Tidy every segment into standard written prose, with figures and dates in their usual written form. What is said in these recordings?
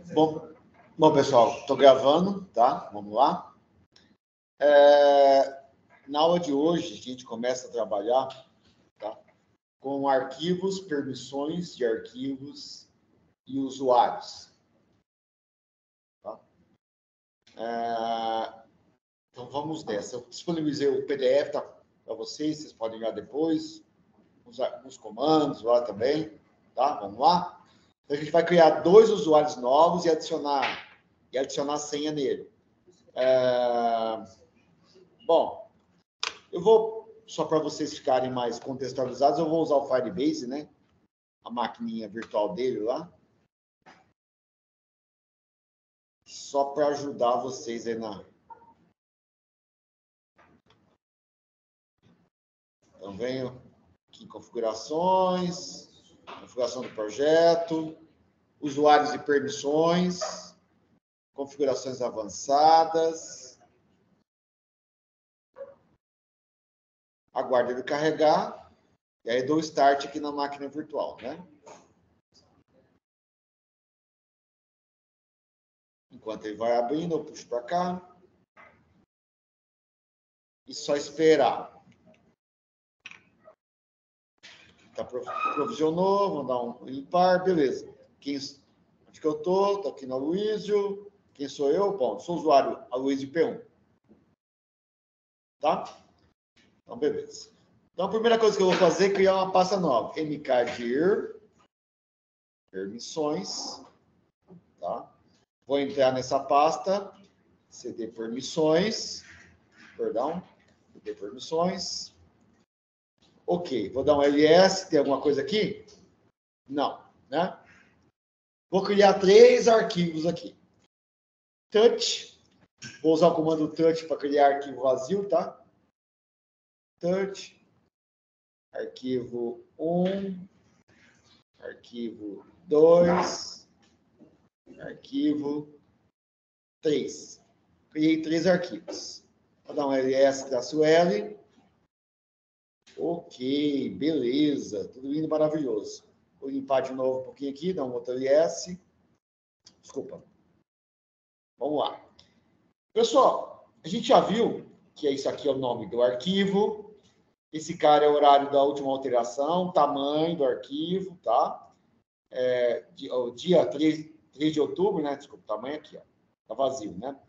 Bom, pessoal, estou gravando, tá? Vamos lá. Na aula de hoje, a gente começa a trabalhar, tá? Com arquivos, permissões de arquivos e usuários. Tá? Então, vamos nessa. Eu disponibilizei o PDF para vocês podem olhar depois, os comandos lá também, tá? Vamos lá? Então, a gente vai criar 2 usuários novos e adicionar senha nele. Bom, eu vou, só para vocês ficarem mais contextualizados, eu vou usar o Firebase, né? A maquininha virtual dele lá. Só para ajudar vocês aí na... Então, venho aqui em configurações, configuração do projeto, usuários e permissões, configurações avançadas. Aguardo ele carregar, e aí dou start aqui na máquina virtual, né? Enquanto ele vai abrindo, eu puxo para cá. E só esperar. Tá, provisionou, vou dar um limpar, beleza. Onde que eu tô? Tô aqui no Aloysio. Quem sou eu? Bom, sou o usuário Aloysio P1. Tá? Então, beleza. Então, a primeira coisa que eu vou fazer é criar uma pasta nova. mkdir, permissões, tá? Vou entrar nessa pasta, cd permissões, cd permissões. Ok, vou dar um ls, tem alguma coisa aqui? Não, né? Vou criar 3 arquivos aqui. Touch, vou usar o comando touch para criar arquivo vazio, tá? Touch, arquivo 1, arquivo 2, arquivo 3. Criei 3 arquivos. Vou dar um ls-l. Ok, beleza. Tudo indo maravilhoso. Vou limpar de novo um pouquinho aqui, dar um outro ls. Desculpa. Vamos lá. Pessoal, a gente já viu que isso aqui é o nome do arquivo. Esse cara é o horário da última alteração, tamanho do arquivo, tá? O dia 3 de outubro, né? Desculpa, tamanho aqui, ó. Tá vazio, né?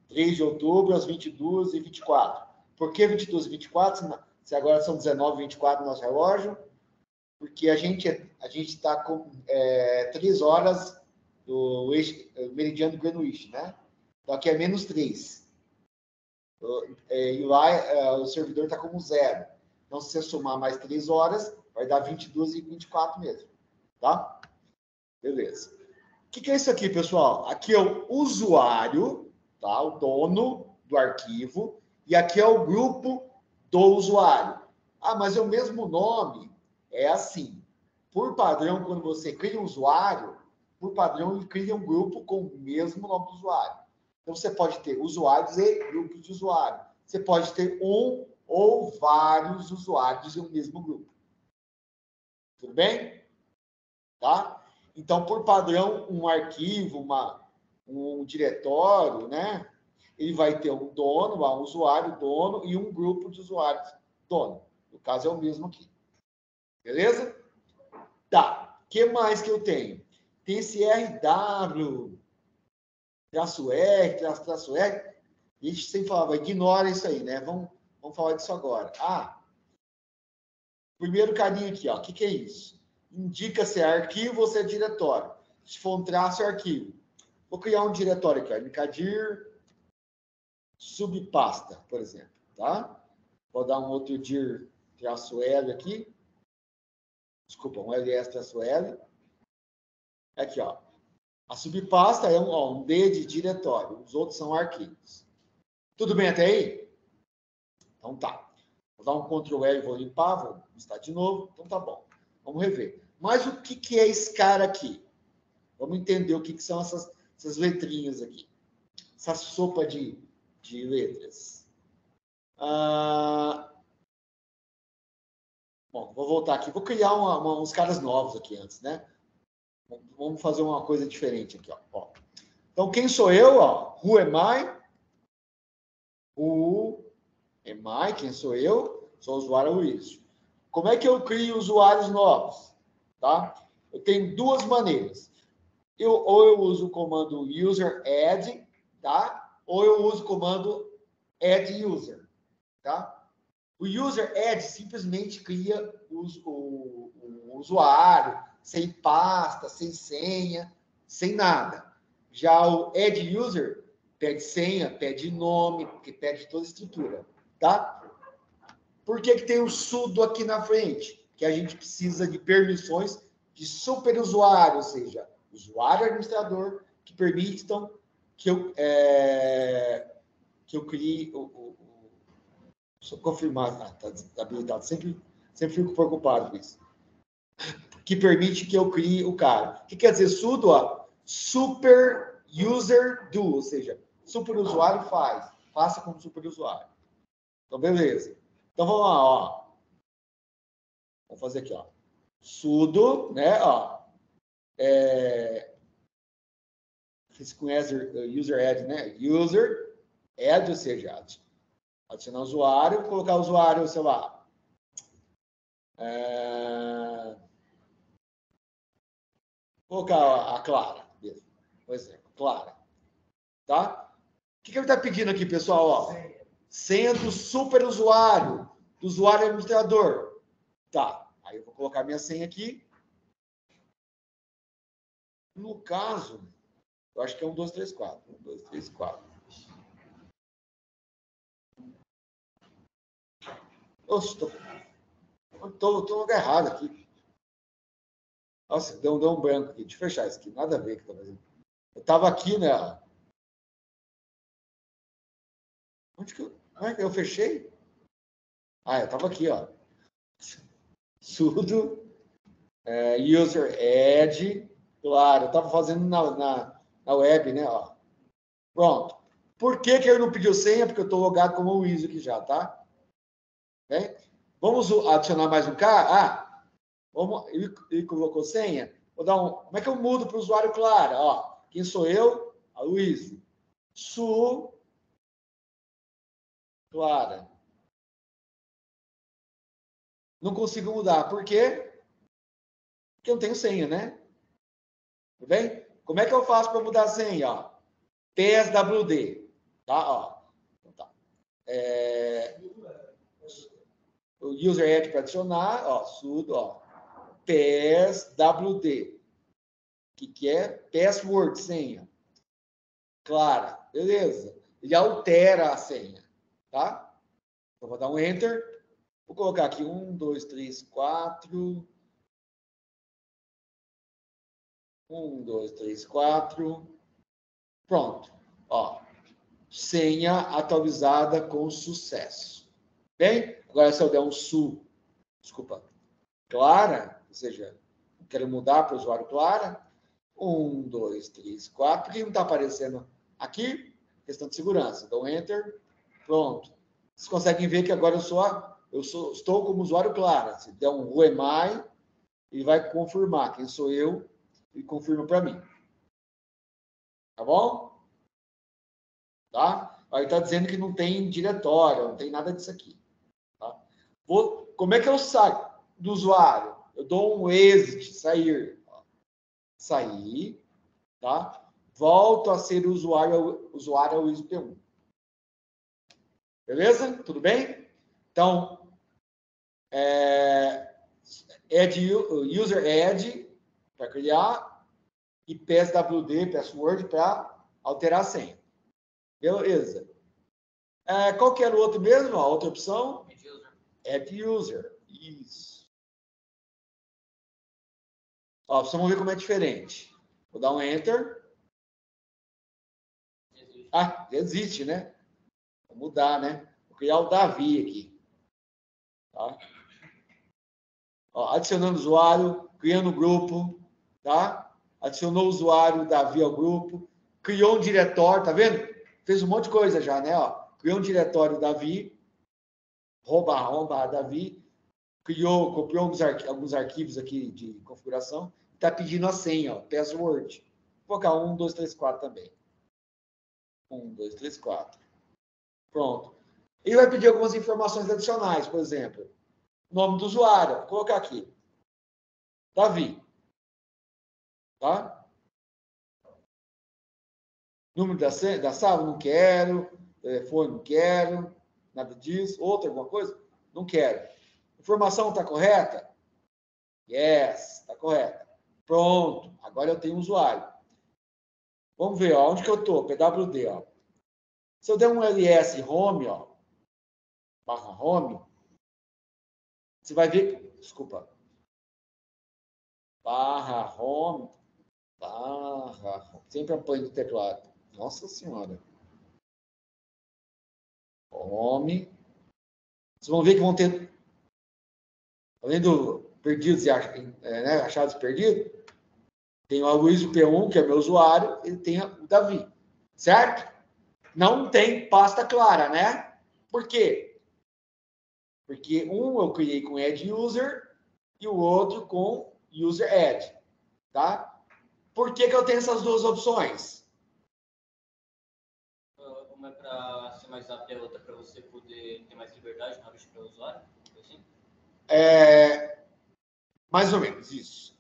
3 de outubro, às 22h24. Por que 22h24? Se agora são 19h24 no nosso relógio? Porque a gente está com 3 horas do meridiano Greenwich, né? Então, aqui é -3. E lá o servidor está como 0. Então, se você somar mais 3 horas, vai dar 22h24 mesmo. Tá? Beleza. O que é isso aqui, pessoal? Aqui é o usuário, tá? O dono do arquivo. E aqui é o grupo do usuário. Ah, mas é o mesmo nome? É assim. Por padrão, quando você cria um usuário, por padrão, ele cria um grupo com o mesmo nome do usuário. Então, você pode ter usuários e grupos de usuário. Você pode ter um ou vários usuários em um mesmo grupo. Tudo bem? Tá? Então, por padrão, um arquivo, um diretório, né? Ele vai ter um dono, um usuário dono e um grupo de usuários dono. No caso, é o mesmo aqui. Beleza? Tá. O que mais que eu tenho? Tem esse RW, -R, -R. A gente sempre falava, ignora isso aí, né? Vamos falar disso agora. Primeiro carinha aqui, ó. O que é isso? Indica se é arquivo ou se é diretório. Se for um traço, é arquivo. Vou criar um diretório aqui, ó. mkdir subpasta, por exemplo, tá? Vou dar um outro dir -L aqui. Desculpa, um ls-l. Aqui, ó. A subpasta é um D de diretório. Os outros são arquivos. Tudo bem até aí? Então tá. Vou dar um Ctrl L e vou limpar. Vou listar de novo. Então tá bom. Vamos rever. Mas o que é esse cara aqui? Vamos entender o que são essas letrinhas aqui. Essa sopa de letras. Bom, vou voltar aqui. Vou criar uns caras novos aqui antes, né? Vamos fazer uma coisa diferente aqui, ó. Então, quem sou eu? Ó, who am I? Who am I? Quem sou eu? Sou o usuário Luiz. Como é que eu crio usuários novos? Tá? Eu tenho duas maneiras. Ou eu uso o comando user add, tá? Ou eu uso o comando add user, tá? O user add simplesmente cria o usuário sem pasta, sem senha, sem nada. Já o add user pede senha, pede nome, porque pede toda a estrutura, tá? Por que tem o sudo aqui na frente? Que a gente precisa de permissões de superusuário, ou seja, usuário administrador, que permitam que eu crie só confirmar, tá habilitado. Sempre fico preocupado com isso. Que permite que eu crie o cara. O que quer dizer sudo? Ó? Super user do, ou seja, superusuário faz. Faça como superusuário. Então, beleza. Então, vamos lá, ó. Vamos fazer aqui, ó. Sudo, né, ó. Vocês conhecem user add, né? User add, ou seja, adicionar usuário, colocar usuário, sei lá. Colocar a Clara, por exemplo, Clara. Tá? O que ele está pedindo aqui, pessoal? Ó, senha do superusuário, do usuário administrador. Tá, aí eu vou colocar minha senha aqui. No caso, eu acho que é 1, 2, 3, 4. 1, 2, 3, 4. Nossa, tô no lugar errado aqui. Nossa, deu um branco aqui. Deixa eu fechar isso aqui. Nada a ver com o que eu tô fazendo. Eu tava aqui, né? Onde que eu fechei? Ah, eu tava aqui, ó. Sudo, user add. Claro, eu tava fazendo na web, né? Ó. Pronto. Por que ele não pediu senha? Porque eu estou logado como o ISO aqui já, tá? Bem? Vamos adicionar mais um cara? Ele colocou senha? Vou dar como é que eu mudo para o usuário Clara? Ó, quem sou eu? A Luísa. Clara. Não consigo mudar. Por quê? Porque eu não tenho senha, né? Tudo bem? Como é que eu faço para mudar a senha? Ó, PSWD. Tá? Ó. Então, tá. O user add para adicionar, ó, sudo, ó, PSWD, que é password, senha. Clara, beleza. Ele altera a senha, tá? Então, vou dar um enter. Vou colocar aqui 1, 2, 3, 4. 1, 2, 3, 4. Pronto. Ó, senha atualizada com sucesso. Bem? Agora, se eu der um desculpa, Clara, ou seja, quero mudar para o usuário Clara. 1, 2, 3, 4. Por que não está aparecendo aqui? Questão de segurança. Então, enter. Pronto. Vocês conseguem ver que agora estou como usuário Clara. Se der um whoami, ele vai confirmar quem sou eu e confirma para mim. Tá bom? Tá? Aí está dizendo que não tem diretório, não tem nada disso aqui. Tá? Como é que eu saio do usuário? Eu dou um exit, sair. Sair, tá? Volto a ser usuário ISO-P1. Beleza? Tudo bem? Então, user add para criar e PSWD, password, para alterar a senha. Beleza. Qual que era o outro mesmo? A outra opção? Add user. Isso. Ó, vamos ver como é diferente. Vou dar um enter. Ah, existe, né? Vou mudar, né? Vou criar o Davi aqui. Tá? Ó, adicionando usuário, criando grupo, tá? Adicionou o usuário Davi ao grupo, criou um diretório, tá vendo? Fez um monte de coisa já, né? Ó, criou um diretório Davi, @, Davi, copiou alguns arquivos aqui de configuração, está pedindo a senha, ó, password. Vou colocar 1, 2, 3, 4 também. 1, 2, 3, 4. Pronto. Ele vai pedir algumas informações adicionais, por exemplo, nome do usuário. Vou colocar aqui. Davi. Tá? Número da sala? Não quero. Telefone? Não quero. Nada disso. Outra, alguma coisa? Não quero. Informação está correta? Yes, está correta. Pronto. Agora eu tenho um usuário. Vamos ver, ó, onde que eu estou? PWD, ó. Se eu der um ls home, ó, barra home, você vai ver, desculpa, barra home, sempre apanho do teclado. Nossa Senhora. Home. Vocês vão ver que vão ter, além do perdidos e achados perdidos, tem o Aloysio P1, que é meu usuário, ele tem o Davi, certo? Não tem pasta clara, né? Por quê? Porque um eu criei com add user e o outro com user add, tá? Por que eu tenho essas duas opções? Uma é para ser mais rápido e a outra para você poder ter mais liberdade na hora de escolher o usuário? Assim? Mais ou menos, isso.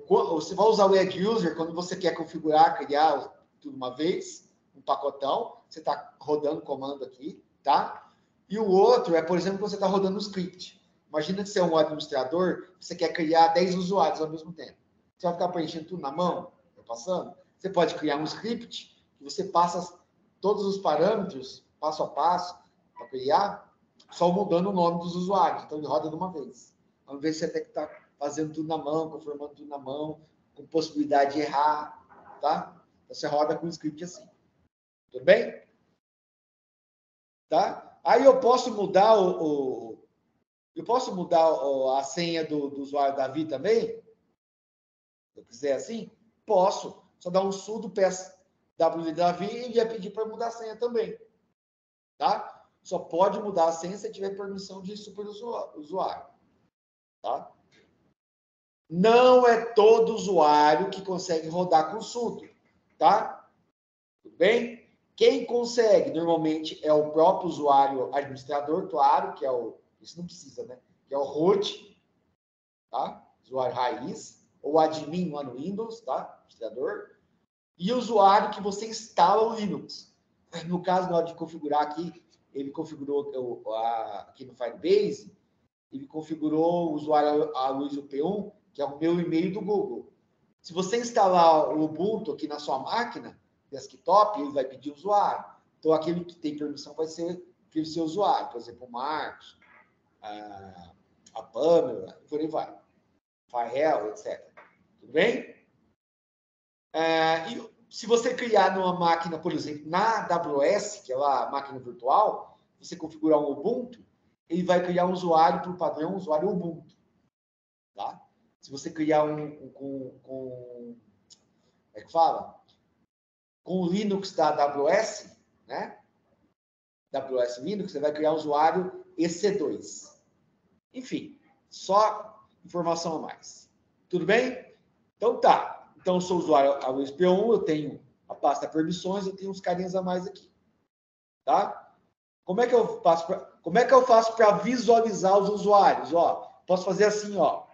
Você vai usar o add user quando você quer configurar, criar tudo uma vez, um pacotão, você está rodando o comando aqui, tá? E o outro é, por exemplo, quando você está rodando um script. Imagina que você é um administrador, você quer criar 10 usuários ao mesmo tempo. Você vai ficar preenchendo tudo na mão, passando. Você pode criar um script que você passa todos os parâmetros, passo a passo, para criar, só mudando o nome dos usuários. Então, ele roda de uma vez. Ao invés de você ter que estar fazendo tudo na mão, conformando tudo na mão, com possibilidade de errar, tá? Então, você roda com um script assim. Tudo bem? Tá? Aí eu posso mudar a senha do usuário Davi também? Se eu quiser assim? Posso. Só dar um sudo ps wd Davi e ele vai pedir para mudar a senha também. Tá? Só pode mudar a senha se tiver permissão de super usuário. Tá? Não é todo usuário que consegue rodar com sudo. Tá? Tudo bem? Quem consegue, normalmente, é o próprio usuário administrador, claro, que é o... Isso não precisa, né? Que é o root, tá? Usuário raiz, ou admin lá no Windows, tá? Administrador. E o usuário que você instala o Linux. No caso, na hora de configurar aqui, ele configurou aqui no Firebase, ele configurou o usuário Aloysio P1, que é o meu e-mail do Google. Se você instalar o Ubuntu aqui na sua máquina, desktop, ele vai pedir usuário. Então, aquele que tem permissão vai ser aquele seu usuário. Por exemplo, o Marcos, a Pamela, por aí vai. Fael, etc. Tudo bem? E se você criar numa máquina, por exemplo, na AWS, que é a máquina virtual, você configurar um Ubuntu, ele vai criar um usuário para o padrão usuário Ubuntu. Tá? Se você criar como é que fala? Com o Linux da AWS, né? AWS Linux, você vai criar um usuário EC2. Enfim, só informação a mais. Tudo bem? Então tá. Então eu sou usuário Aloysio P1, eu tenho a pasta permissões, eu tenho uns carinhas a mais aqui. Tá? Como é que eu faço para visualizar os usuários? Ó, posso fazer assim, ó.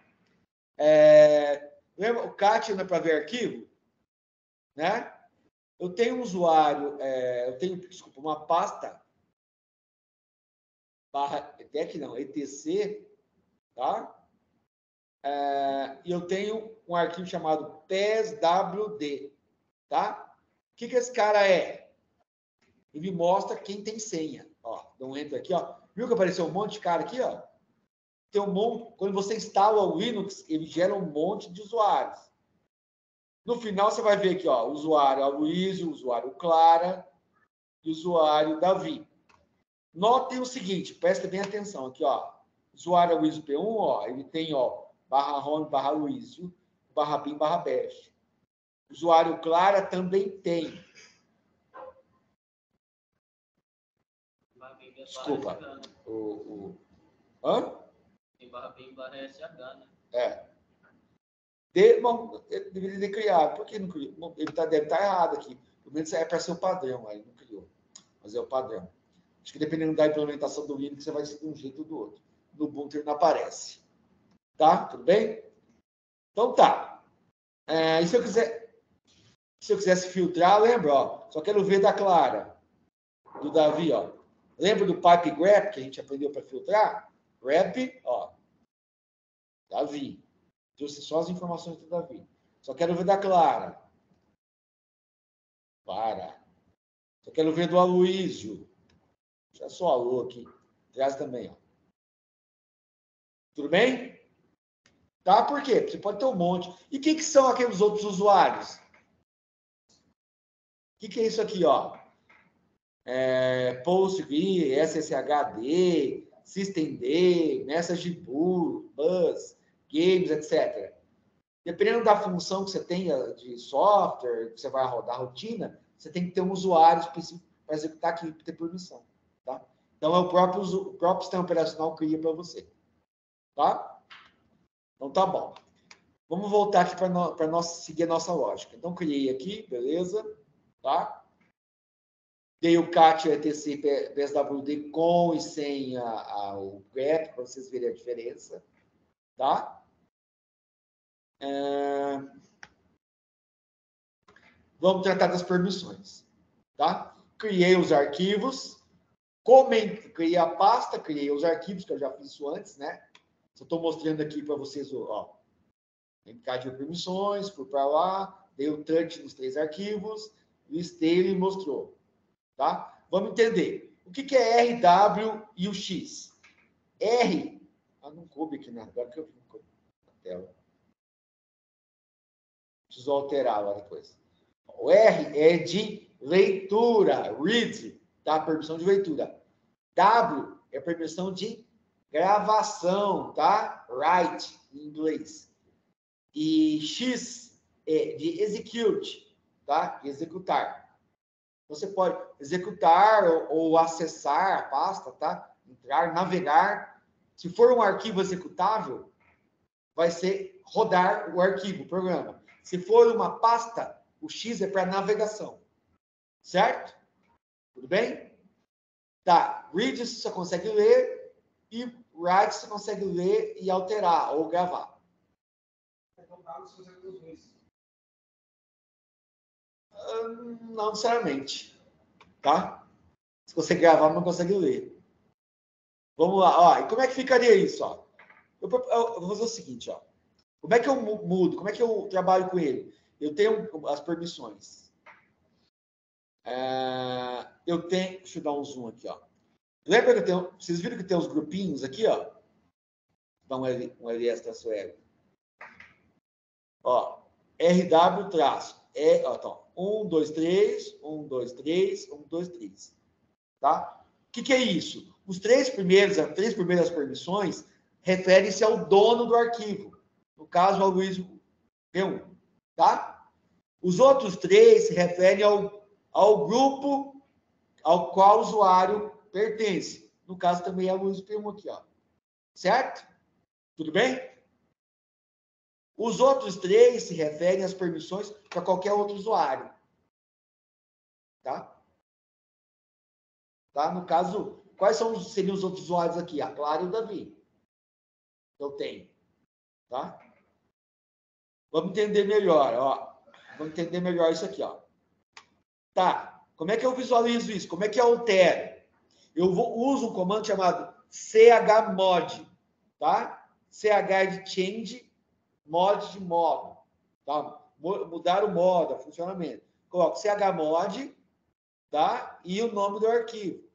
Lembra o cat, né, para ver arquivo? Né? Eu tenho um usuário, desculpa, uma pasta etc, tá? E eu tenho um arquivo chamado PSWD, tá? O que esse cara é? Ele mostra quem tem senha. Ó, dá um enter aqui, ó. Viu que apareceu um monte de cara aqui, ó? Tem um monte. Quando você instala o Linux, ele gera um monte de usuários. No final, você vai ver aqui, ó, usuário Aloysio, usuário Clara e usuário Davi. Notem o seguinte, prestem bem atenção aqui, ó. Usuário Aloysio P1, ó, ele tem, ó, /home, /Aloysio, /bin, /bash. Usuário Clara também tem. Desculpa. Hã? Tem /bin, /sh, né? Bom, ele deveria ter criado. Por que não criou? Ele deve estar errado aqui. Pelo menos é para ser o padrão, aí não criou. Mas é o padrão. Acho que dependendo da implementação do Linux, você vai ser de um jeito ou do outro. No Ubuntu não aparece. Tá? Tudo bem? Então tá. E se eu quisesse filtrar, lembra, ó. Só quero ver da Clara, do Davi, ó. Lembra do pipe grep que a gente aprendeu para filtrar? Grep, ó. Davi. Trouxe só as informações do Davi. Só quero ver da Clara. Para. Só quero ver do Aloísio. Já só alô aqui. Traz também, ó. Tudo bem? Tá? Por quê? Você pode ter um monte. E o que são aqueles outros usuários? O que é isso aqui, ó? PostgreSQL, SSHD, SystemD, MessageBus, Buzz, Games, etc. Dependendo da função que você tenha de software, que você vai rodar a rotina, você tem que ter um usuário específico para executar aquilo, para ter permissão. Tá? Então, o próprio sistema operacional cria para você. Tá? Então, tá bom. Vamos voltar aqui para seguir a nossa lógica. Então, criei aqui, beleza? Tá? Dei o cat etc pswd com e sem o grep, para vocês verem a diferença. Tá? Vamos tratar das permissões. Tá? Criei os arquivos, criei a pasta, criei os arquivos, que eu já fiz isso antes, né? Só estou mostrando aqui para vocês, ó. Encadei permissões, fui para lá, dei o touch nos 3 arquivos, listei e mostrou. Tá? Vamos entender. O que é R, W e o X? R, não coube aqui, né? Agora que eu vi na tela. Preciso alterar lá depois. O R é de leitura, read, tá? Permissão de leitura. W é permissão de gravação, tá? Write, em inglês. E X é de execute, tá? De executar. Você pode executar ou acessar a pasta, tá? Entrar, navegar. Se for um arquivo executável, vai ser rodar o arquivo, o programa. Se for uma pasta, o X é para navegação. Certo? Tudo bem? Tá. Read você só consegue ler e write você consegue ler e alterar ou gravar. Não necessariamente. Tá? Você consegue gravar, mas não consegue ler. Vamos lá. Ó, e como é que ficaria isso? Ó? Eu vou fazer o seguinte. Ó. Como é que eu mudo? Como é que eu trabalho com ele? Eu tenho as permissões. Eu tenho... Deixa eu dar um zoom aqui. Ó. Lembra que eu tenho... Vocês viram que tem os grupinhos aqui? Ó? Dá um LS traço R. Ó, RW traço. Ó, 1, 2, 3, 1, 2, 3, 1, 2, 3. Tá? O que é isso? As três primeiras permissões referem-se ao dono do arquivo. No caso, ao Luiz P1. Tá? Os outros 3 se referem ao grupo ao qual o usuário pertence. No caso, também é o Luiz P1 aqui. Ó. Certo? Tudo bem? Os outros 3 se referem às permissões para qualquer outro usuário. Tá? Tá? No caso, quais seriam os outros usuários aqui? A Clara e o Davi. Eu tenho. Tá? Vamos entender melhor, ó. Vamos entender melhor isso aqui, ó. Tá. Como é que eu visualizo isso? Como é que eu altero? Eu uso um comando chamado chmod, tá? Ch é de change, mod de modo, tá? Mudar o modo, o funcionamento. Coloco chmod, tá? E o nome do arquivo.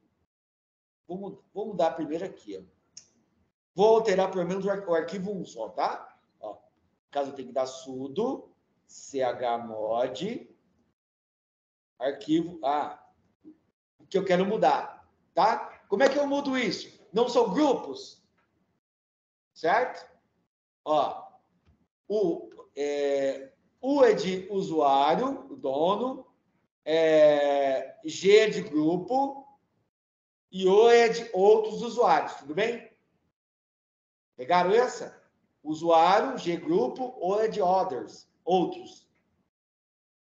Vou mudar primeiro aqui, ó. Vou alterar pelo menos o arquivo 1 só, tá? Ó. No caso, eu tenho que dar sudo chmod arquivo o que eu quero mudar, tá? Como é que eu mudo isso? Não são grupos, certo? Ó, U é de usuário, o dono, G é de grupo e O é de outros usuários, tudo bem? Pegaram essa? Usuário, G grupo, O é de others, outros.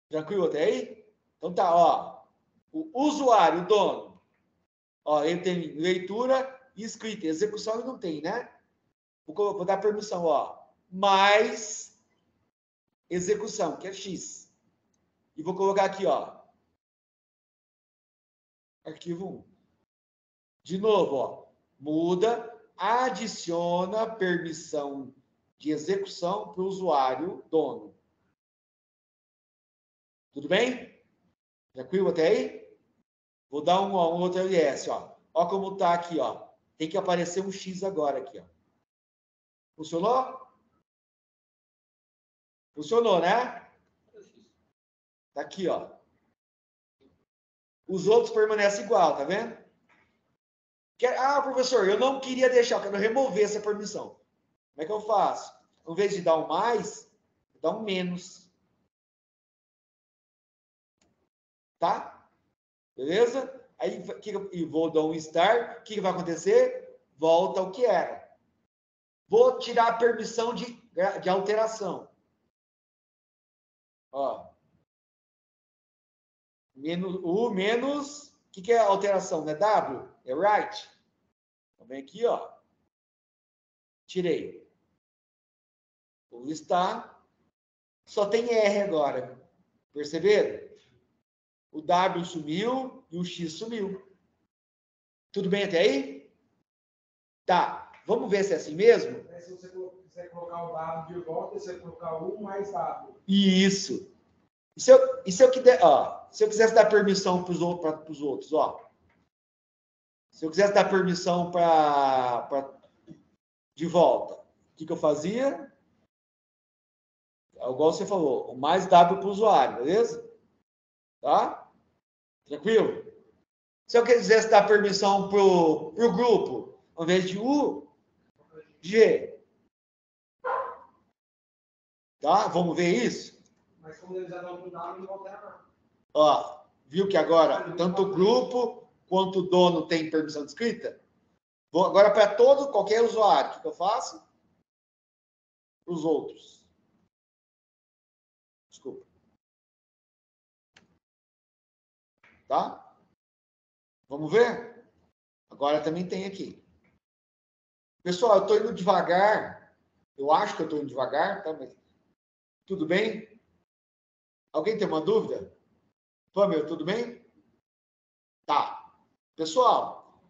Tranquilo até aí? Então tá, ó. O usuário, o dono, ó, ele tem leitura e escrita. Execução ele não tem, né? Vou dar permissão, ó. Mais execução, que é X. E vou colocar aqui, ó. Arquivo 1. De novo, ó. Muda, adiciona permissão de execução para o usuário dono. Tudo bem? Tranquilo até aí? Vou dar um outro LS, ó. Ó como tá aqui, ó. Tem que aparecer um X agora aqui, ó. Funcionou? Funcionou, né? Tá aqui, ó. Os outros permanecem igual, tá vendo? Ah, professor, eu não queria deixar, eu quero remover essa permissão. Como é que eu faço? Em vez de dar um mais, dá um menos. Tá? Beleza? Aí vou dar um star. O que vai acontecer? Volta ao que era. Vou tirar a permissão de alteração. Ó. Menos. O que é alteração? Não é W? É right. Então vem aqui, ó. Tirei. Vou listar. Só tem R agora. Perceberam? O W sumiu e o X sumiu. Tudo bem até aí? Tá. Vamos ver se é assim mesmo? Se você quiser colocar o W de volta, você vai colocar 1 mais W. Isso. E se eu quisesse dar permissão para os outros, ó. Se eu quisesse dar permissão de volta, o que eu fazia? Igual você falou, o mais W para o usuário, beleza? Tá? Tranquilo? Se eu quisesse dar permissão para o grupo, ao invés de U, G. Tá? Vamos ver isso? Mas como eles já dão para o W, não altera nada. Ó, viu que agora tanto o grupo quanto o dono tem permissão de escrita? Agora, para qualquer usuário, o que eu faço? Para os outros. Desculpa. Tá? Vamos ver? Agora também tem aqui. Pessoal, eu estou indo devagar. Eu acho que eu estou indo devagar, tá? Mas tudo bem? Alguém tem uma dúvida? Pamela, tudo bem? Tá. Pessoal,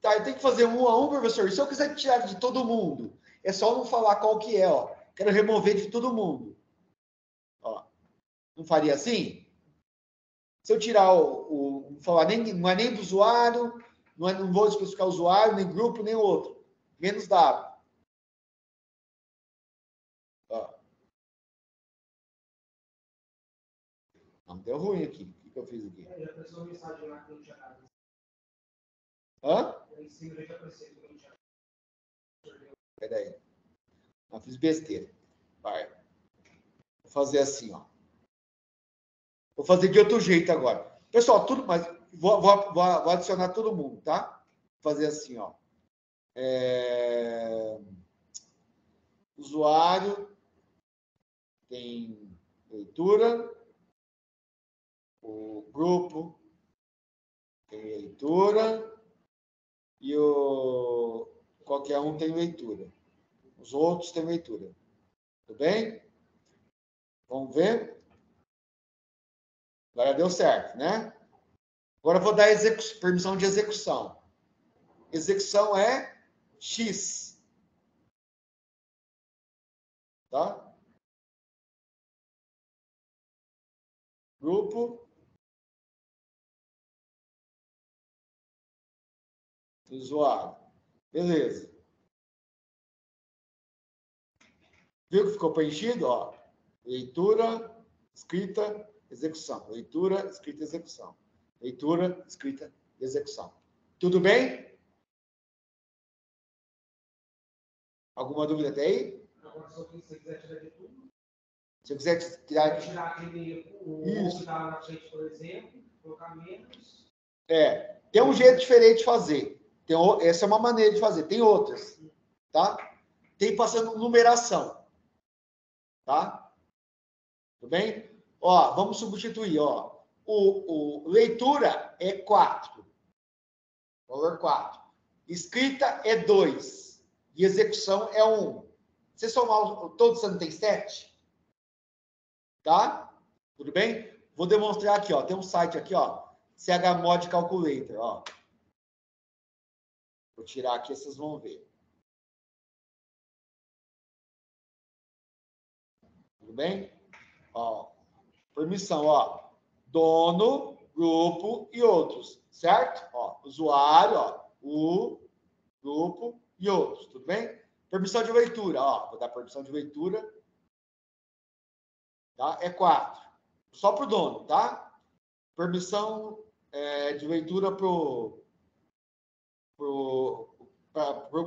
tá, eu tenho que fazer um a um, professor. E se eu quiser tirar de todo mundo? É só não falar qual que é, ó. Quero remover de todo mundo. Ó. Não faria assim? Se eu tirar não falar não é nem do usuário, não vou especificar usuário, nem grupo, nem outro. Menos W. Ó. Não, deu ruim aqui. O que eu fiz aqui? Já apareceu uma mensagem lá que não tinha nada. Hã? Em cima já apareceu que não tinha nada. Peraí. Não, fiz besteira. Vai. Vou fazer assim, ó. Vou fazer de outro jeito agora. Pessoal, tudo mais. Vou adicionar todo mundo, tá? Vou fazer assim, ó. Usuário tem leitura. O grupo tem leitura. E qualquer um tem leitura. Os outros têm leitura. Tudo bem? Vamos ver? Agora deu certo, né? Agora eu vou dar permissão de execução. Execução é X. Tá? Grupo. Usuário. Beleza. Viu que ficou preenchido? Ó, leitura, escrita, execução. Leitura, escrita, execução. Leitura, escrita, execução. Tudo bem? Alguma dúvida até aí? Agora, se você quiser tirar de tudo, se eu quiser tirar aquele o que está na frente, por exemplo, colocar menos. Tem um jeito diferente de fazer. Essa é uma maneira de fazer. Tem outras, tá? Tem passando numeração. Tá? Tudo bem? Ó, vamos substituir, ó. o leitura é 4. Valor 4. Escrita é 2. E execução é 1. Se somar todos, você não tem 7? Tá? Tudo bem? Vou demonstrar aqui, ó. Tem um site aqui, ó. CHMod Calculator, ó. Vou tirar aqui, vocês vão ver. Tudo bem? Ó. Permissão, ó. Dono, grupo e outros, certo? Ó, usuário, ó. O, grupo e outros, tudo bem? Permissão de leitura, ó. Vou dar permissão de leitura. Tá? É 4. Só para o dono, tá? Permissão de leitura para o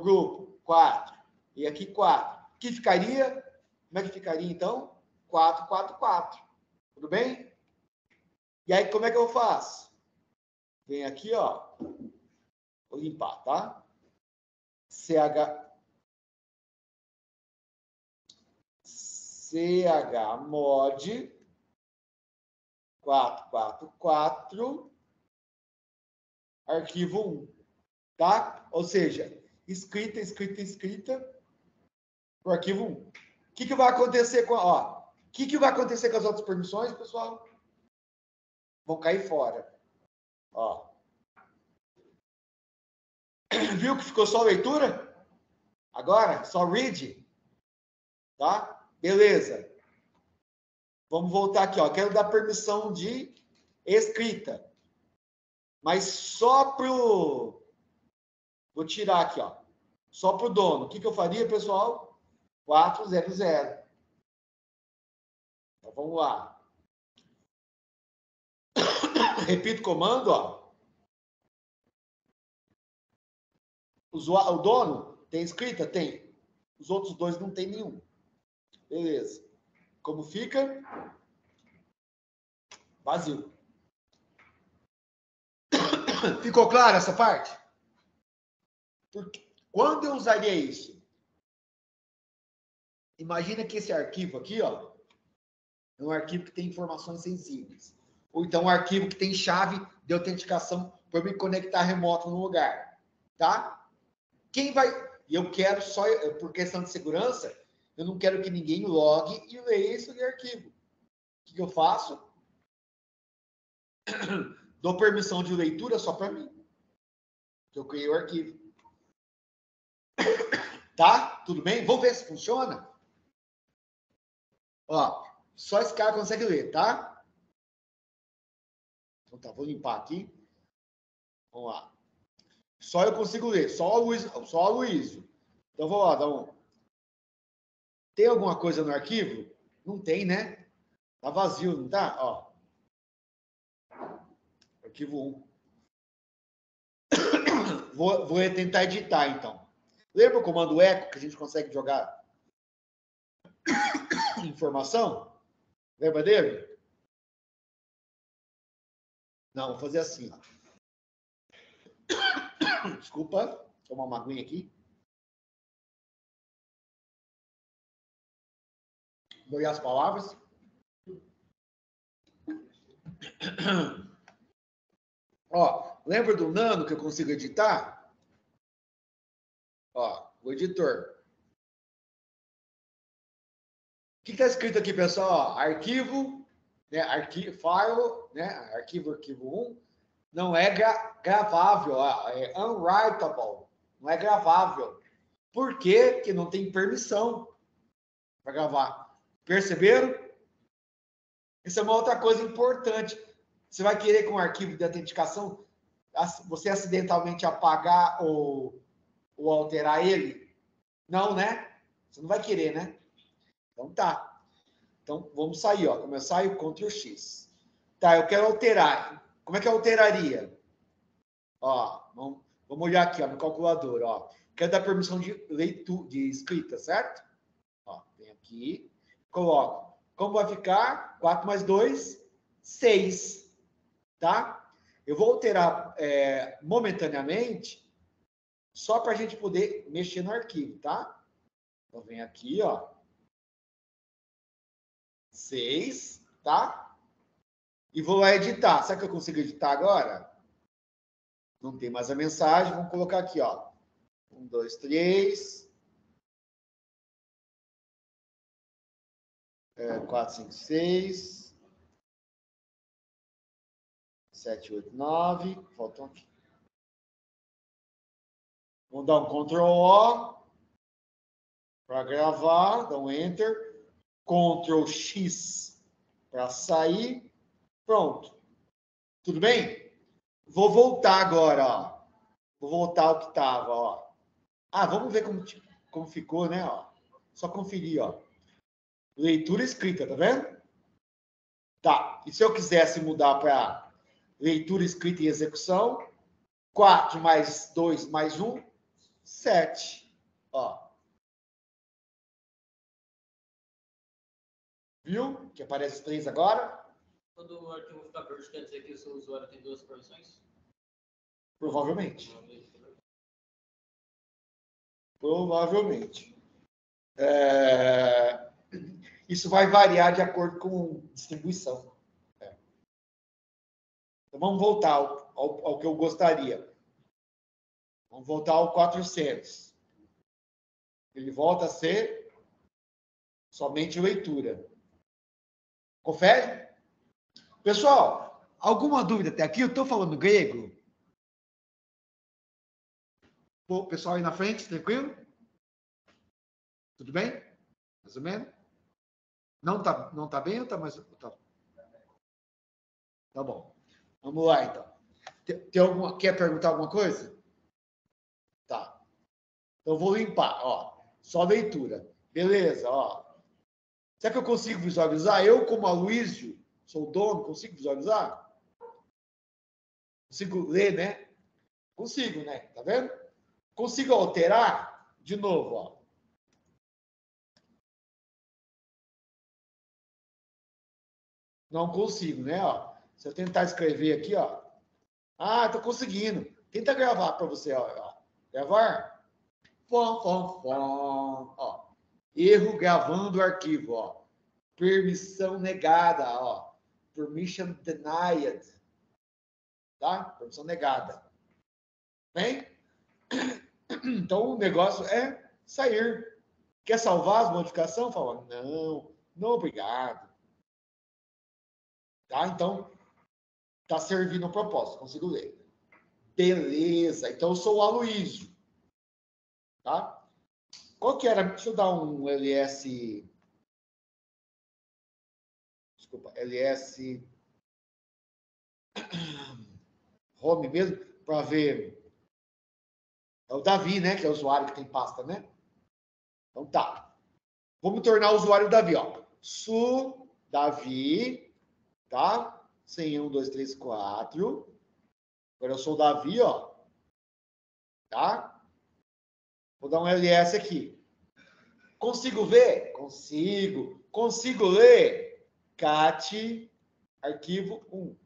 grupo, 4. E aqui 4. O que ficaria? Como é que ficaria, então? 4, 4, 4. Tudo bem? E aí, como é que eu faço? Vem aqui, ó. Vou limpar, tá? CHMod 444 arquivo 1, tá? Ou seja, escrita para o arquivo 1. O que vai acontecer com ó? O que vai acontecer com as outras permissões, pessoal? Vão cair fora. Ó. Viu que ficou só leitura? Agora, só read. Tá? Beleza. Vamos voltar aqui, ó. Quero dar permissão de escrita. Mas só pro... Vou tirar aqui, ó. Só pro dono. O que eu faria, pessoal? 400. Então, vamos lá. Repito o comando, ó. O dono tem escrita? Tem. Os outros dois não tem nenhum. Beleza. Como fica? Vazio. Ficou claro essa parte? Porque quando eu usaria isso? Imagina que esse arquivo aqui, ó, é um arquivo que tem informações sensíveis. Ou então um arquivo que tem chave de autenticação para me conectar remoto no lugar. Tá? Quem vai... E eu quero só, por questão de segurança, eu não quero que ninguém logue e leia esse arquivo. O que eu faço? Dou permissão de leitura só para mim. Eu criei o arquivo. Tá? Tudo bem? Vamos ver se funciona? Ó, só esse cara consegue ler, tá? Então tá, vou limpar aqui. Vamos lá. Só eu consigo ler, só a Luísio. Então vou lá, dá um. Tem alguma coisa no arquivo? Não tem, né? Tá vazio, não tá? Ó. Arquivo 1. Vou tentar editar, então. Lembra o comando eco que a gente consegue jogar informação? Lembra dele? Não, vou fazer assim, ó. Desculpa, tomar uma aguinha aqui. Vou olhar as palavras. Ó, lembra do Nano que eu consigo editar? Ó, o editor. O que está escrito aqui, pessoal? Ó, arquivo, né? File, né? Arquivo 1. Não é gravável, ó, é unwritable. Não é gravável. Por quê? Porque não tem permissão para gravar. Perceberam? Isso é uma outra coisa importante. Você vai querer com um arquivo de autenticação, você acidentalmente apagar ou alterar ele? Não, né? Você não vai querer, né? Então tá. Então vamos sair, ó. Como eu saio, Ctrl X. Tá, eu quero alterar. Como é que eu alteraria? Ó, vamos olhar aqui, ó, no calculador, ó. Quero dar permissão de leitura, de escrita, certo? Ó, vem aqui, coloco. Como vai ficar? 4 mais 2, 6. Tá? Eu vou alterar momentaneamente, só para a gente poder mexer no arquivo, tá? Então, vem aqui, ó. 6, tá? e vou lá editar. Será que eu consigo editar agora? Não tem mais a mensagem. Vamos colocar aqui, ó. 1, 2, 3. 4, 5, 6. 7, 8, 9. Faltam aqui. Vamos dar um Ctrl-O para gravar. Dá um Enter. Ctrl-X para sair. Pronto. Tudo bem? Vou voltar agora, ó. Vou voltar ao que estava, ó. Vamos ver como ficou, né? Ó. Só conferir, ó. Leitura escrita, tá vendo? Tá. E se eu quisesse mudar para leitura escrita e execução? 4 mais 2 mais 1, 7. Ó. Viu? Que aparece 3 agora. Quando o arquivo ficar verde, quer dizer que o seu usuário tem 2 permissões? Provavelmente. Provavelmente. Isso vai variar de acordo com distribuição. Então, vamos voltar ao que eu gostaria. Vamos voltar ao 400. Ele volta a ser somente leitura. Confere? Pessoal, alguma dúvida até aqui? Eu estou falando grego? O pessoal aí na frente, tranquilo? Tudo bem? Mais ou menos? Não tá bem ou tá mais... Tá bom. Vamos lá, então. Quer perguntar alguma coisa? Tá. Então, eu vou limpar, ó. Só leitura. Beleza, ó. Será que eu consigo visualizar? Eu, como Aloysio, sou o dono, consigo visualizar? Consigo ler, né? Consigo, né? Tá vendo? Consigo alterar? De novo, ó. Não consigo, né? Ó. Se eu tentar escrever aqui, ó. Tô conseguindo. Tenta gravar para você, ó. Gravar. Ó. Erro gravando o arquivo, ó. Permissão negada, ó. Permission denied. Tá? Permissão negada. Bem? Então, o negócio é sair. Quer salvar as modificações? Fala, não, obrigado. Tá? Então, tá servindo o propósito. Consigo ler. Beleza. Então, eu sou o Aloysio. Tá? Qual que era? Deixa eu dar um ls... Desculpa, ls... home mesmo, para ver... É o Davi, né? Que é o usuário que tem pasta, né? Então tá. Vamos tornar o usuário Davi, ó. Su Davi, tá? Sem 1, 2, 3, 4. Agora eu sou o Davi, ó. Tá? Vou dar um ls aqui. Consigo ver? Consigo. Consigo ler? Cat, arquivo 1.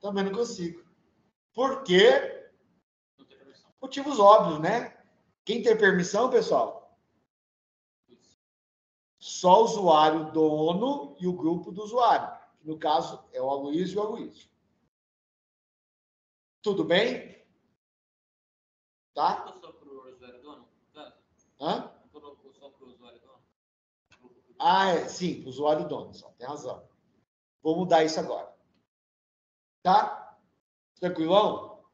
Também não consigo. Por quê? Motivos óbvios, né? Quem tem permissão, pessoal? Só o usuário dono e o grupo do usuário. Que no caso é o Aloysio e o Aloysio. Tudo bem? Tá? Só para o usuário dono? Hã? Colocou só para o usuário dono? Sim, usuário dono. Só tem razão. Vou mudar isso agora. Tá? Tranquilão?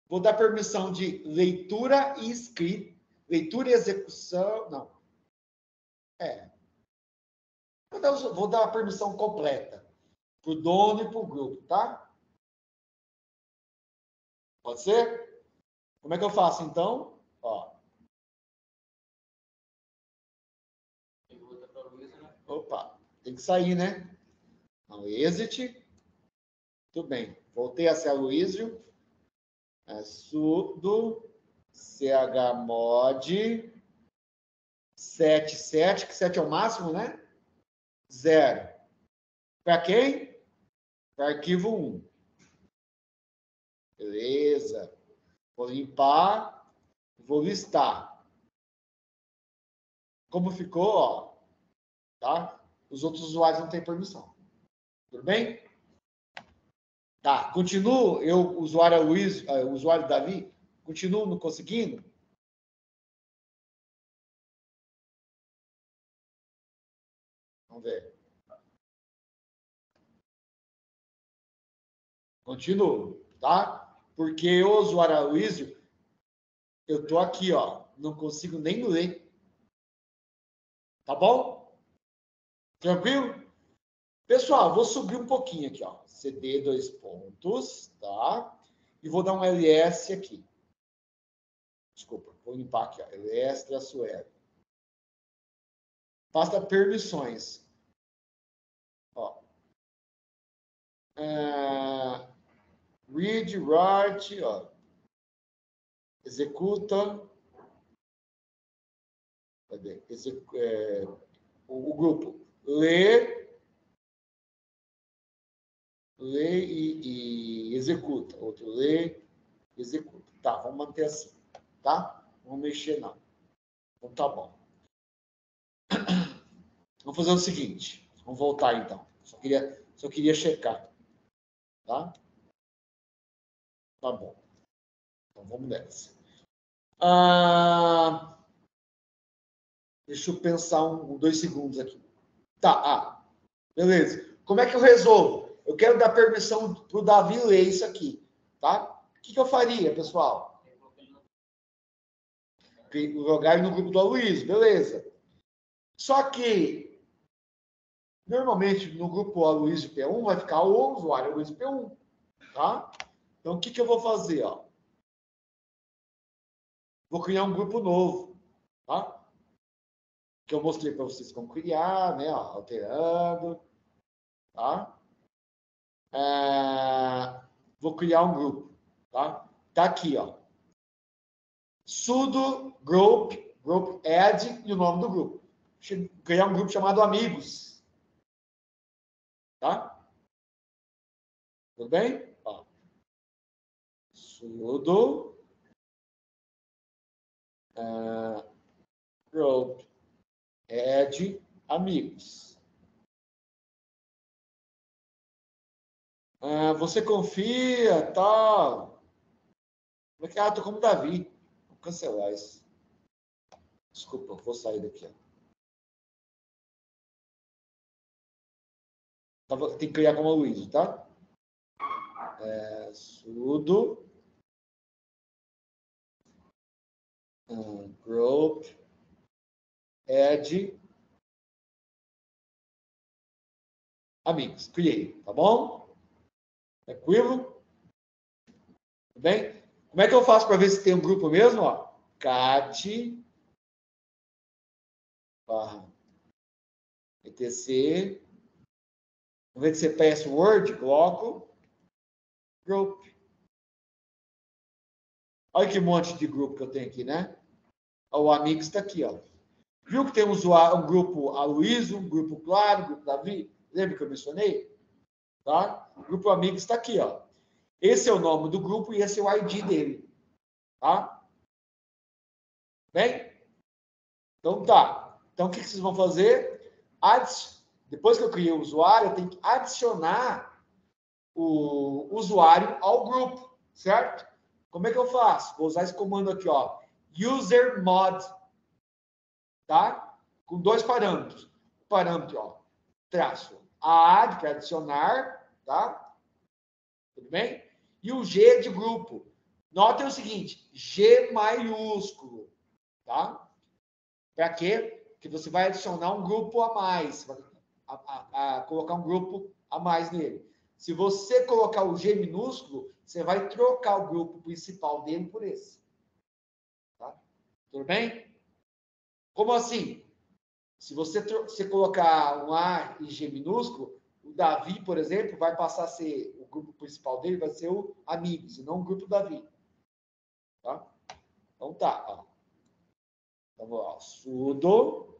Vou dar permissão de leitura e escrita. Leitura e execução. Não. Vou dar a permissão completa. Para o dono e para o grupo, tá? Pode ser? Como é que eu faço, então? Ó. Opa, tem que sair, né? Não, exit. Tudo bem. Voltei a ser Aloysio. Sudo chmod 77, que 7 é o máximo, né? 0. Para quem? Para arquivo 1. Beleza. Vou limpar. Vou listar. Como ficou, ó. Tá? Os outros usuários não têm permissão. Tudo bem? Tá, continuo, usuário Luiz, usuário Davi, continuo não conseguindo? Vamos ver. Continuo, tá? Porque o usuário Aloysio, eu tô aqui, ó, não consigo nem ler. Tá bom? Tranquilo? Pessoal, vou subir um pouquinho aqui, ó. CD 2 pontos, tá? E vou dar um ls aqui. Desculpa, vou limpar aqui, ó. ls-l. Pasta permissões. Ó. Read, write, ó. Executa. Cadê? O grupo. Lê e executa. Outro lê, executa. Tá, vamos manter assim. Tá? Não vamos mexer, não. Então tá bom. Vamos fazer o seguinte. Vamos voltar, então. Só queria checar. Tá? Tá bom. Então vamos nessa. Deixa eu pensar 2 segundos aqui. Tá, beleza. Como é que eu resolvo? Eu quero dar permissão para o Davi ler isso aqui, tá? O que eu faria, pessoal? Jogar ele no grupo do Aloysio, beleza. Só que, normalmente, no grupo Aloysio P1 vai ficar o usuário Aloysio P1, tá? Então, o que eu vou fazer, ó? Vou criar um grupo novo, tá? Que eu mostrei para vocês como criar, né? Ó, alterando, tá? Vou criar um grupo, tá? Tá aqui, ó. Sudo group add e o nome do grupo. Criar um grupo chamado Amigos, tá? Tudo bem? Ó. Sudo group add amigos. Você confia, tal. Tô como Davi. Vou cancelar isso. Desculpa, vou sair daqui. Ó. Tem que criar como Luiz, tá? Sudo group add amigos. Criei, tá bom? Tranquilo? Tudo bem? Como é que eu faço para ver se tem um grupo mesmo? Ó, cat etc. Ao invés de ser password, coloco group. Olha que monte de grupo que eu tenho aqui, né? O Amigos está aqui, ó. Viu que tem um grupo Aloysio, um grupo Claro, um grupo Davi? Lembra que eu mencionei? Tá? O grupo Amigos está aqui, ó. Esse é o nome do grupo e esse é o ID dele. Tá? Bem? Então tá. Então o que vocês vão fazer? Depois que eu criei o usuário, eu tenho que adicionar o usuário ao grupo, certo? Como é que eu faço? Vou usar esse comando aqui, ó. Usermod, tá? Com 2 parâmetros. O parâmetro, ó, traço add, para adicionar, tá? Tudo bem? E o G de grupo. Notem o seguinte, G maiúsculo, tá? Para quê? Porque você vai adicionar um grupo a mais, colocar um grupo a mais nele. Se você colocar o G minúsculo, você vai trocar o grupo principal dele por esse. Tá? Tudo bem? Como assim? Se você colocar um A e G minúsculo, o Davi, por exemplo, vai passar a ser, o grupo principal dele vai ser o Amigos, e não o grupo Davi. Tá? Então tá, ó. Então, ó, sudo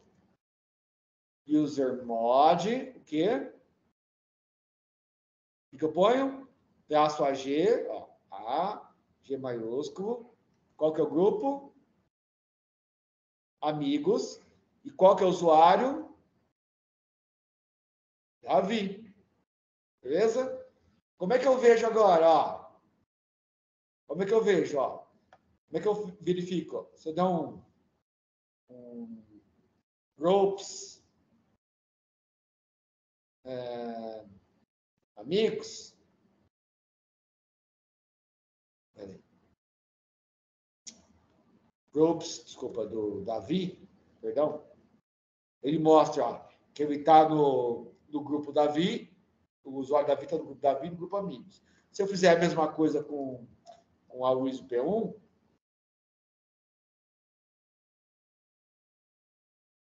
usermod, o quê? O que eu ponho? Traço AG, ó, A, G maiúsculo. Qual que é o grupo? Amigos. E qual que é o usuário? Davi. Beleza? Como é que eu vejo agora, ó? Como é que eu vejo, ó? Como é que eu verifico? Você dá um groups, amigos. Peraí. Groups, desculpa, do Davi, perdão. Ele mostra, ó, que ele está no grupo Davi, o usuário Davi está no grupo Davi e no grupo Amigos. Se eu fizer a mesma coisa com a Luiz P1,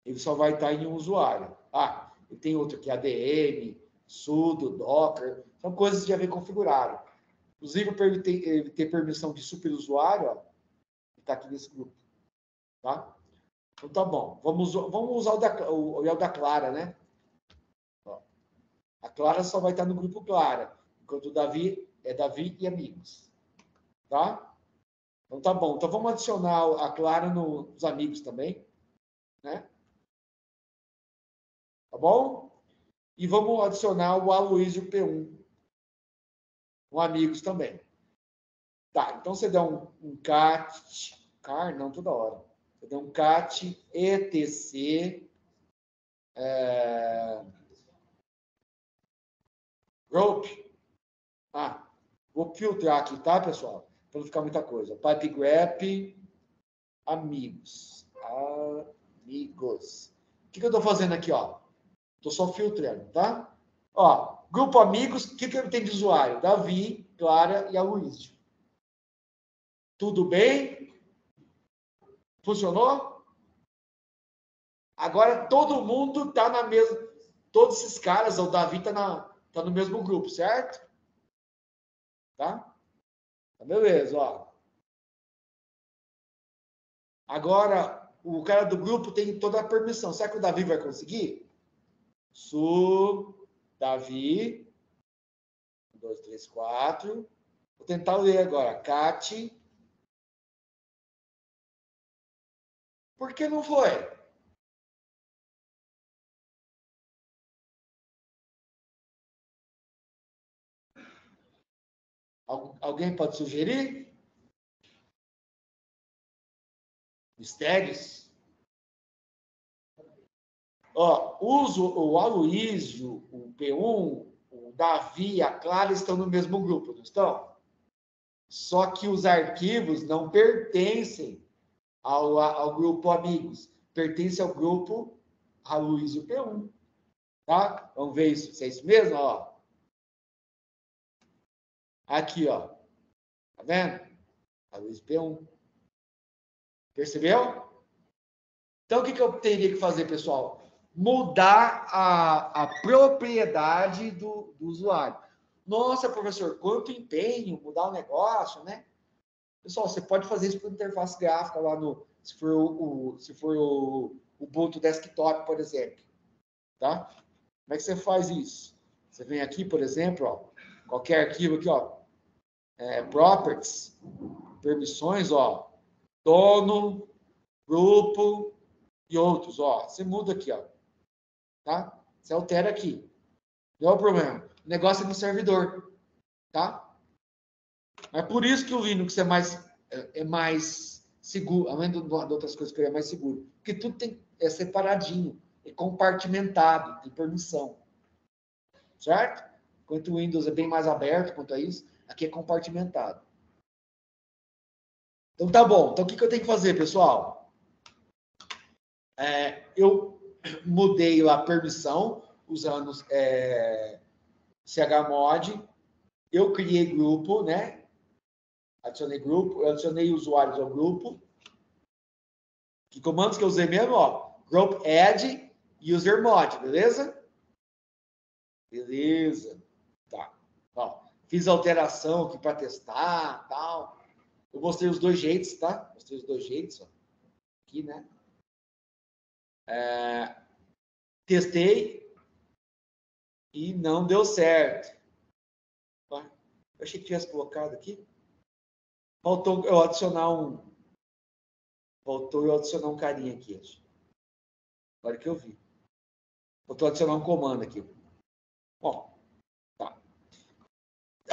ele só vai estar em um usuário. Ah, e tem outro aqui, ADM, sudo, docker, são coisas que já vem configurado. Inclusive, para ele ter permissão de superusuário, ó, está aqui nesse grupo. Tá? Então tá bom. Vamos usar o da Clara, né? Ó, a Clara só vai estar no grupo Clara, enquanto o Davi é Davi e amigos. Tá? Então tá bom. Então vamos adicionar a Clara nos amigos também, né? Tá bom? E vamos adicionar o Aloysio P1 no amigos também. Tá, então você dá um car, não toda hora. Você dá um cat etc group. Ah, vou filtrar aqui, tá, pessoal? Para não ficar muita coisa. Pipe grep, amigos. Amigos. O que eu estou fazendo aqui, ó? Estou só filtrando, tá? Ó, grupo amigos, o que ele tem de usuário? Davi, Clara e Aloysio. Tudo bem? Funcionou? Agora todo mundo está na mesma. Todos esses caras, o Davi tá no mesmo grupo, certo? Tá? Tá beleza, ó. Agora, o cara do grupo tem toda a permissão. Será que o Davi vai conseguir? Davi. 1, 2, 3, 4. Vou tentar ler agora. Cat. Por que não foi? Alguém pode sugerir? Mistérios? Ó, o Aloysio, o P1, o Davi e a Clara estão no mesmo grupo, não estão? Só que os arquivos não pertencem ao grupo amigos. Pertence ao grupo Aloysio P1. Tá? Vamos ver isso. Se é isso mesmo? Ó. Aqui, ó. Tá vendo? Aloysio P1. Percebeu? Então, o que eu teria que fazer, pessoal? Mudar a propriedade do usuário. Nossa, professor, quanto empenho mudar o negócio, né? Pessoal, você pode fazer isso por interface gráfica lá no... Se for o Ubuntu Desktop, por exemplo. Tá? Como é que você faz isso? Você vem aqui, por exemplo, ó, qualquer arquivo aqui, ó, properties, permissões, ó, dono, grupo e outros, ó. Você muda aqui, ó. Tá? Você altera aqui. Não é o problema. O negócio é no servidor. Tá? É por isso que o Linux é mais seguro, além de outras coisas que ele é mais seguro. Porque tudo é separadinho, é compartimentado, tem permissão. Certo? Enquanto o Windows é bem mais aberto quanto a isso, aqui é compartimentado. Então tá bom. Então o que eu tenho que fazer, pessoal? Eu mudei a permissão usando chmod. Eu criei grupo, né? Adicionei grupo, eu adicionei usuários ao grupo. Que comandos que eu usei mesmo, ó? Group add user mod, beleza? Beleza. Tá. Ó, fiz alteração aqui para testar, tal. Eu mostrei os dois jeitos, tá? Mostrei os dois jeitos, ó. Aqui, né? Testei e não deu certo. Eu achei que tivesse colocado aqui. Faltou eu adicionar um carinha aqui. Agora que eu vi. Faltou adicionar um comando aqui.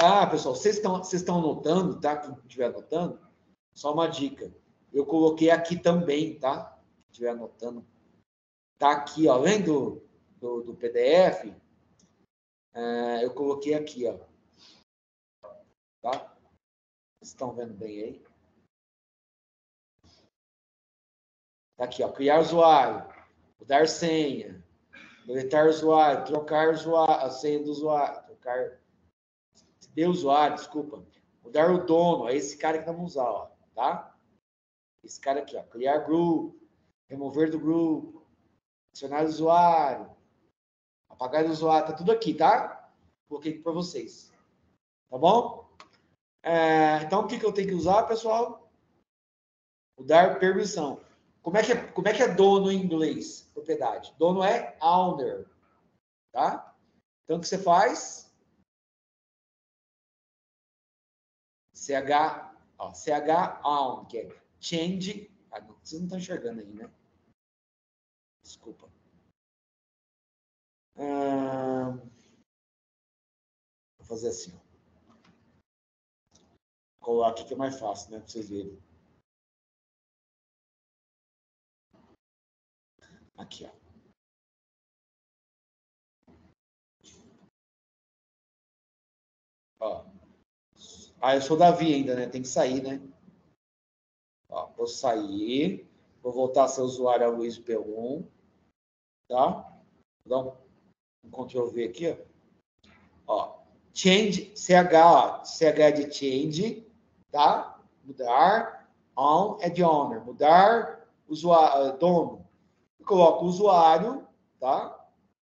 Ah, pessoal, vocês estão anotando, tá? Quem estiver anotando, só uma dica. Eu coloquei aqui também, tá? Quem estiver anotando. Tá aqui, ó, além do PDF, eu coloquei aqui, ó. Tá? Vocês estão vendo bem aí? Tá aqui, ó. Criar usuário, mudar senha, deletar usuário, trocar usuário, a senha do usuário, trocar de usuário, desculpa. Mudar o dono, é esse cara que vamos usar, ó, tá? Esse cara aqui, ó. Criar grupo, remover do grupo, adicionar usuário, apagar o usuário, tá tudo aqui, tá? Coloquei aqui para vocês. Tá bom? Então, o que eu tenho que usar, pessoal? Mudar permissão. Como é que é dono em inglês? Propriedade. Dono é owner. Tá? Então, o que você faz? CH own, que é change. Vocês não estão enxergando aí, né? Desculpa. Vou fazer assim, ó. Vou colocar aqui que é mais fácil, né? Para vocês verem. Aqui, ó. Ó. Eu sou Davi ainda, né? Tem que sair, né? Ó, vou sair. Vou voltar a ser usuário Luiz P1. Tá? Vou dar um Ctrl V aqui, ó. Change, CH, ó. CH é de change, tá? Mudar. On é de owner. Mudar usuário, dono. Eu coloco o usuário, tá?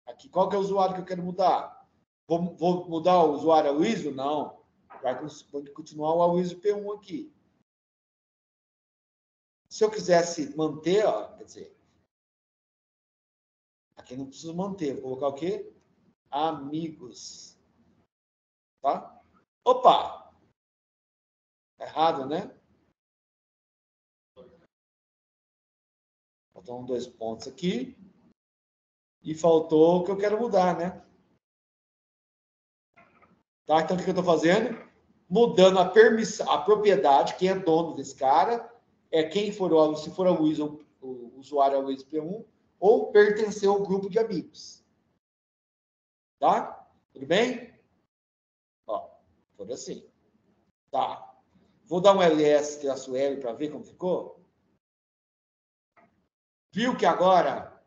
Aqui, qual que é o usuário que eu quero mudar? Vou mudar o usuário Aloysio? Não. Vai continuar o Aloysio P1 aqui. Se eu quisesse manter, ó, quer dizer, aqui não preciso manter. Vou colocar o quê? Amigos. Tá? Opa! Errado, né? Faltam 2 pontos aqui. E faltou o que eu quero mudar, né? Tá? Então, o que eu estou fazendo? Mudando a permissão, a propriedade, quem é dono desse cara, é quem for o, se for o usuário Luiz P1, ou pertencer ao grupo de amigos. Tá? Tudo bem? Ó, foi assim. Tá. Vou dar um ls-l para ver como ficou. Viu que agora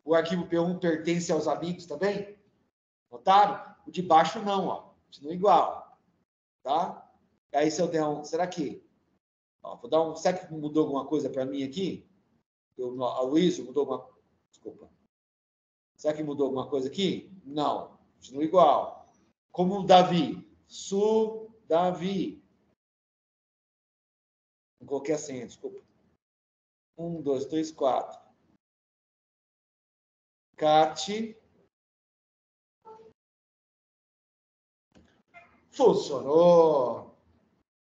o arquivo P1 pertence aos amigos também? Notaram? O de baixo não, ó. Continua igual. Tá? Aí se eu der um... Será que... Ó, vou dar um... Será que mudou alguma coisa para mim aqui? A Luísio mudou alguma... Desculpa. Será que mudou alguma coisa aqui? Não. Continua igual. Como o Davi. Davi. Não coloquei a senha, desculpa. 1, 2, 3, 4. Cat. Funcionou.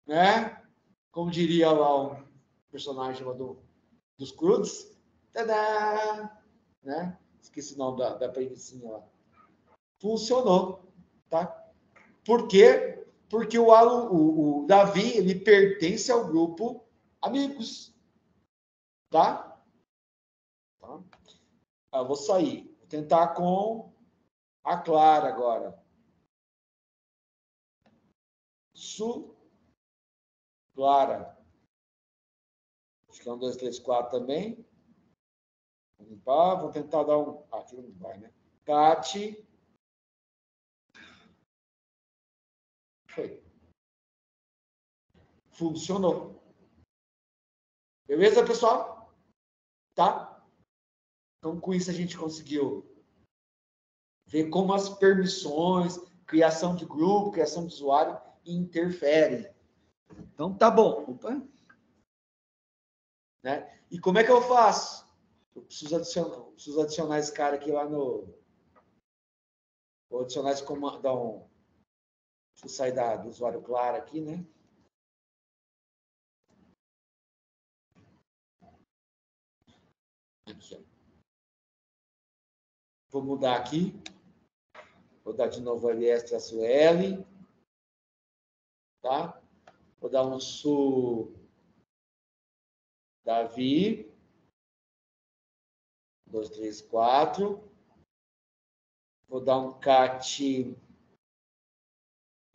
Né? Como diria lá um personagem chamado dos Croods. Tadá! Né? Esqueci o nome da premicinha lá. Funcionou. Tá? Por quê? Porque o Davi, ele pertence ao grupo amigos. Tá? Eu vou sair. Vou tentar com a Clara agora. Clara. Acho que é 1, 2, 3, 4 também. Vou limpar. Vou tentar dar um... aqui não vai, né? Cat. Foi. Funcionou. Beleza, pessoal? Tá? Então, com isso, a gente conseguiu ver como as permissões, criação de grupo, criação de usuário interferem. Então, tá bom. Opa. Né? E como é que eu faço? Eu preciso adicionar esse cara aqui lá no... Vou adicionar esse comando. Deixa eu sair do usuário Clara aqui, né? Aqui, ó. Vou mudar aqui. Vou dar de novo ls-l. tá? Vou dar um su Davi. 2, 3, 4. Vou dar um cat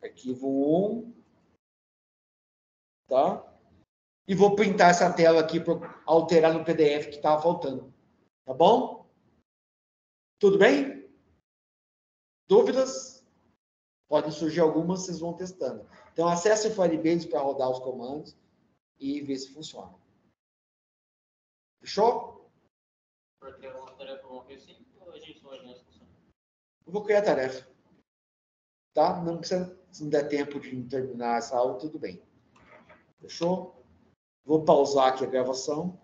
arquivo 1. Tá? E vou printar essa tela aqui para alterar no PDF que estava faltando. Tá bom? Tudo bem? Dúvidas? Podem surgir algumas, vocês vão testando. Então, acesse o Firebase para rodar os comandos e ver se funciona. Fechou? Para criar uma tarefa ou assim, ou a gente vai nessa função? Eu vou criar a tarefa. Tá? Não precisa, se não der tempo de terminar essa aula, tudo bem. Fechou? Vou pausar aqui a gravação.